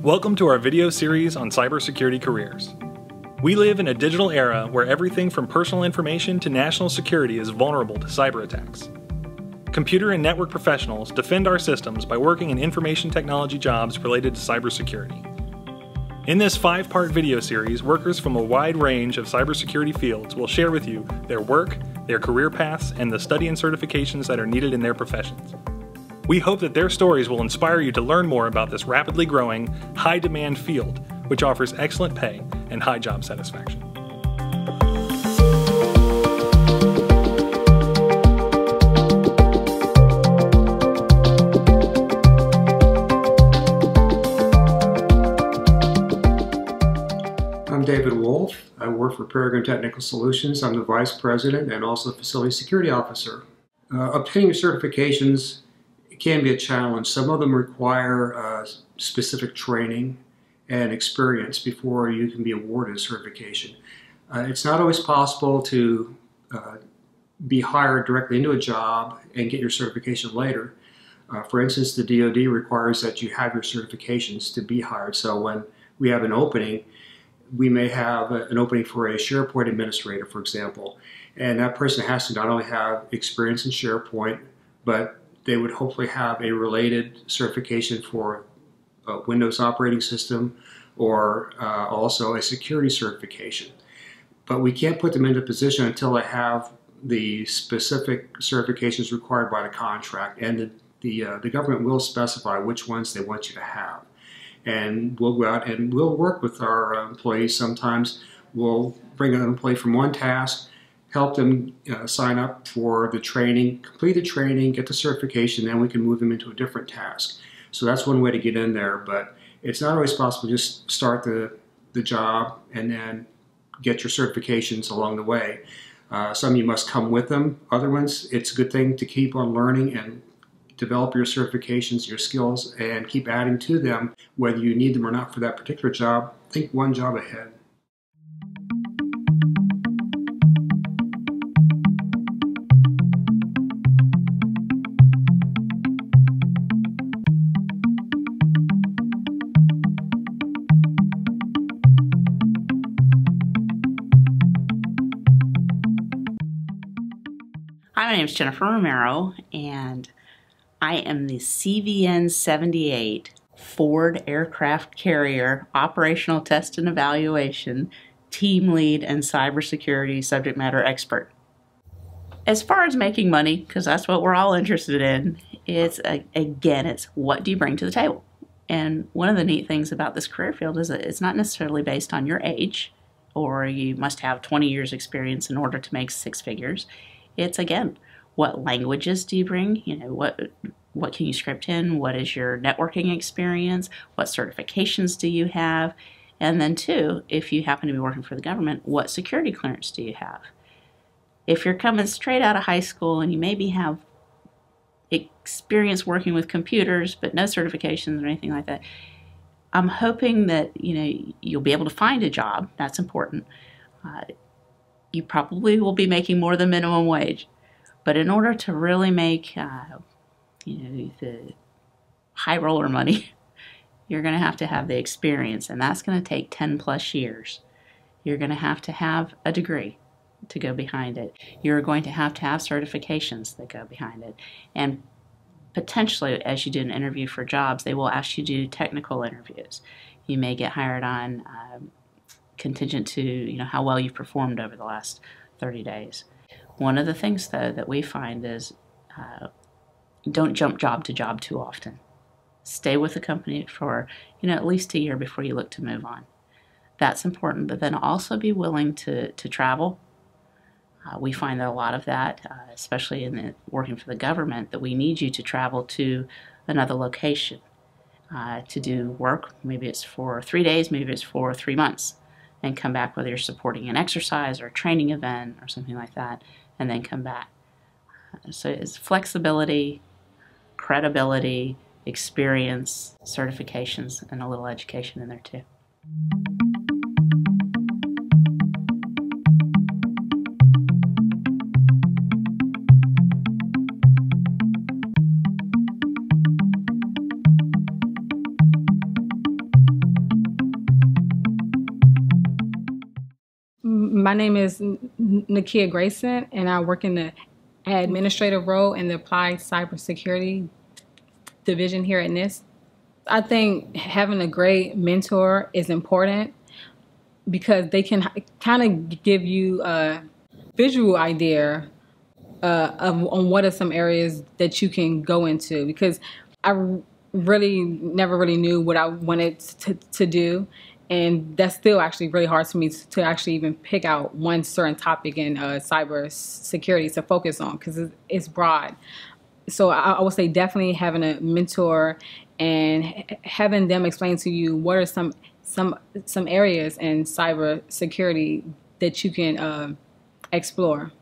Welcome to our video series on cybersecurity careers. We live in a digital era where everything from personal information to national security is vulnerable to cyber attacks. Computer and network professionals defend our systems by working in information technology jobs related to cybersecurity. In this 5-part video series, workers from a wide range of cybersecurity fields will share with you their work, their career paths, and the study and certifications that are needed in their professions. We hope that their stories will inspire you to learn more about this rapidly growing, high-demand field, which offers excellent pay and high job satisfaction. I'm David Wolf. I work for Peregrine Technical Solutions. I'm the Vice President and also Facility Security Officer. Obtaining certifications can be a challenge. Some of them require specific training and experience before you can be awarded a certification. It's not always possible to be hired directly into a job and get your certification later. For instance, the DoD requires that you have your certifications to be hired. So when we have an opening, we may have an opening for a SharePoint administrator, for example, and that person has to not only have experience in SharePoint, but they would hopefully have a related certification for a Windows operating system or also a security certification. But we can't put them into position until they have the specific certifications required by the contract, and the government will specify which ones they want you to have. And we'll go out and we'll work with our employees. Sometimes we'll bring an employee from one task, help them sign up for the training, complete the training, get the certification, then we can move them into a different task. So that's one way to get in there, but it's not always possible to just start the job and then get your certifications along the way. Some you must come with them. Other ones, it's a good thing to keep on learning and develop your certifications, your skills, and keep adding to them. Whether you need them or not for that particular job, think one job ahead. Hi, my name is Jennifer Romero, and I am the CVN 78 Ford Aircraft Carrier Operational Test and Evaluation Team Lead and Cybersecurity Subject Matter Expert. As far as making money, because that's what we're all interested in, it's what do you bring to the table? And one of the neat things about this career field is that it's not necessarily based on your age, or you must have 20 years experience in order to make 6 figures. It's, again, what languages do you bring? You know, what can you script in? What is your networking experience? What certifications do you have? And then 2, if you happen to be working for the government, what security clearance do you have? If you're coming straight out of high school and you maybe have experience working with computers but no certifications or anything like that, I'm hoping that you'll be able to find a job. That's important. You probably will be making more than minimum wage. But in order to really make the high roller money, you're going to have the experience, and that's going to take 10+ years. You're going to have a degree to go behind it. You're going to have certifications that go behind it. And potentially, as you do an interview for jobs, they will ask you to do technical interviews. You may get hired on contingent to how well you've performed over the last 30 days. One of the things, though, that we find is don't jump job to job too often. Stay with the company for at least a year before you look to move on. That's important, but then also be willing to travel. We find that a lot of that, especially in working for the government, that we need you to travel to another location to do work. Maybe it's for 3 days, maybe it's for 3 months, and come back, whether you're supporting an exercise or a training event or something like that, and then come back. So it's flexibility, credibility, experience, certifications, and a little education in there too. My name is Nakia Grayson, and I work in the administrative role in the Applied Cybersecurity division here at NIST. I think having a great mentor is important because they can kind of give you a visual idea on what are some areas that you can go into, because I really never really knew what I wanted to do, and that's still actually really hard for me to actually even pick out one certain topic in cyber security to focus on, because it's broad. So I would say definitely having a mentor and having them explain to you what are some areas in cyber security that you can explore.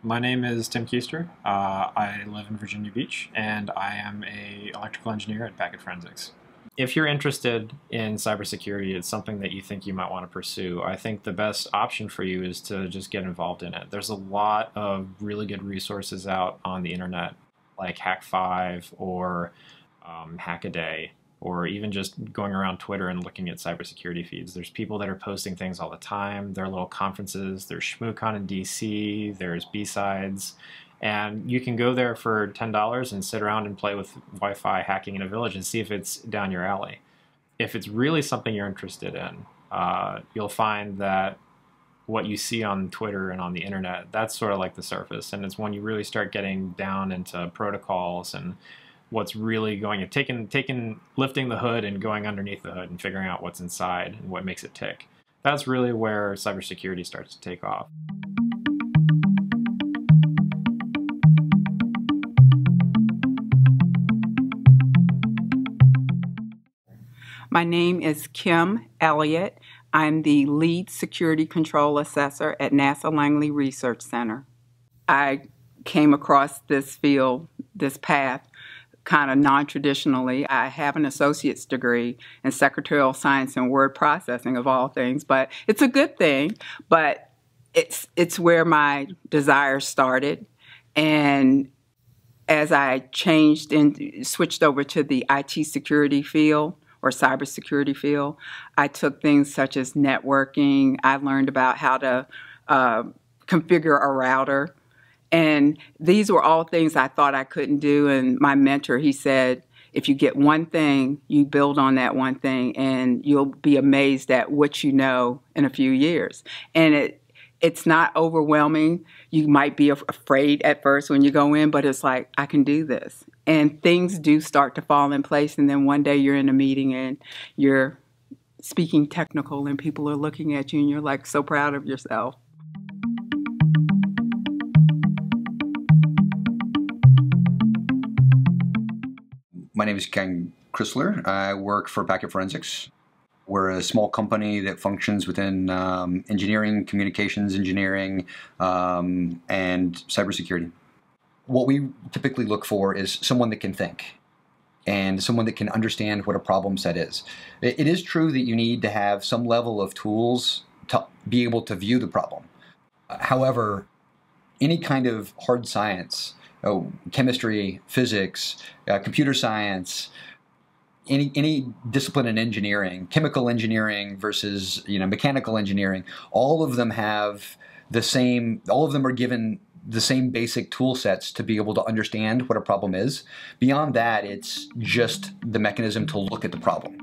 My name is Tim Keister. I live in Virginia Beach, and I am an electrical engineer at Packet Forensics. If you're interested in cybersecurity, it's something that you think you might want to pursue, I think the best option for you is to just get involved in it. There's a lot of really good resources out on the internet, like Hack5 or Hackaday, or even just going around Twitter and looking at cybersecurity feeds. There's people that are posting things all the time. There are little conferences. There's ShmooCon in DC. There's B-Sides. And you can go there for $10 and sit around and play with Wi-Fi hacking in a village and see if it's down your alley. If it's really something you're interested in, you'll find that what you see on Twitter and on the internet, that's sort of like the surface. And it's when you really start getting down into protocols and what's really going, lifting the hood and going underneath the hood and figuring out what's inside and what makes it tick. That's really where cybersecurity starts to take off. My name is Kim Elliott. I'm the lead security control assessor at NASA Langley Research Center. I came across this field, this path, kind of non-traditionally. I have an associate's degree in secretarial science and word processing, of all things, but it's a good thing. But it's where my desire started. And as I changed and switched over to the IT security field, or cybersecurity field, I took things such as networking. I learned about how to configure a router. And these were all things I thought I couldn't do. And my mentor, he said, if you get one thing, you build on that one thing, and you'll be amazed at what you know in a few years. And it's not overwhelming. You might be afraid at first when you go in, but it's like, I can do this. And things do start to fall in place, and then one day you're in a meeting and you're speaking technical and people are looking at you and you're like so proud of yourself. My name is Ken Chrysler. I work for Packet Forensics. We're a small company that functions within engineering, communications engineering, and cybersecurity. What we typically look for is someone that can think and someone that can understand what a problem set is. It is true that you need to have some level of tools to be able to view the problem. However, any kind of hard science, chemistry, physics, computer science, any discipline in engineering, chemical engineering versus mechanical engineering, all of them have all of them are given the same basic tool sets to be able to understand what a problem is. Beyond that, it's just the mechanism to look at the problem.